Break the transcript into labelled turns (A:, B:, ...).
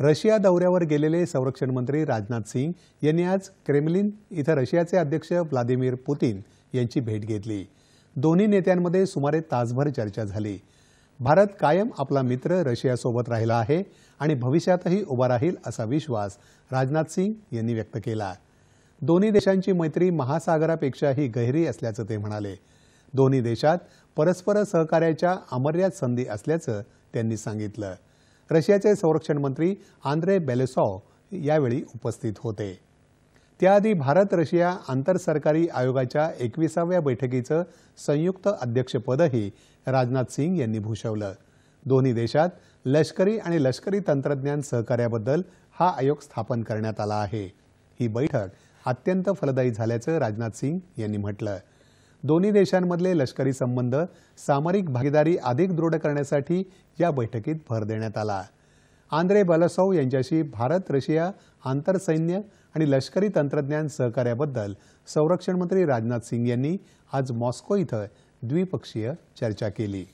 A: Russia दौऱ्यावर गेलेले संरक्षण मंत्री राजनाथ सिंग यांनी आज क्रेमलिन इथं रशियाचे अध्यक्ष व्लादिमीर पुतिन यांची भेट घेतली। दोन्ही नेत्यांमध्ये सुमारे तासभर चर्चा झाली। भारत कायम आपला मित्र रशियासोबत राहिला आहे आणि भविष्यातही उभा राहील असा विश्वास राजनाथ सिंग यांनी व्यक्त केला। दोन्ही देशांची मैत्री महासागरापेक्षाही गहिरी असल्याचं ते म्हणाले। दोन्ही देशात परस्पर सहकार्याच्या अमर्याद संधी असल्याचं त्यांनी सांगितलं। रशियाचे संरक्षण मंत्री आंद्रे बेलेसॉव यावेळी उपस्थित होते। त्याआधी भारत रशिया आंतरसरकारी आयोगाच्या 21व्या बैठकीचं संयुक्त अध्यक्षपदही राजनाथ सिंग यांनी भूषवलं। दोन्ही देशात लष्करी आणि लष्करी तंत्रज्ञान सहकार्याबद्दल हा आयोग स्थापन करण्यात आला आहे। ही बैठक अत्यंत फलदायी झाल्याचं राजनाथ सिंग यांनी म्हटलं। दोन्ही देशांमधले लष्करी संबंध सामरिक भागीदारी अधिक दृढ करण्यासाठी या बैठकीत भर देण्यात आला। आंद्रे बेलेसॉव यांच्याशी भारत रशिया आंतरसैन्य आणि लष्करी तंत्रज्ञान सहकार्याबद्दल संरक्षण मंत्री राजनाथ सिंग यांनी आज मॉस्को इथं द्विपक्षीय चर्चा केली।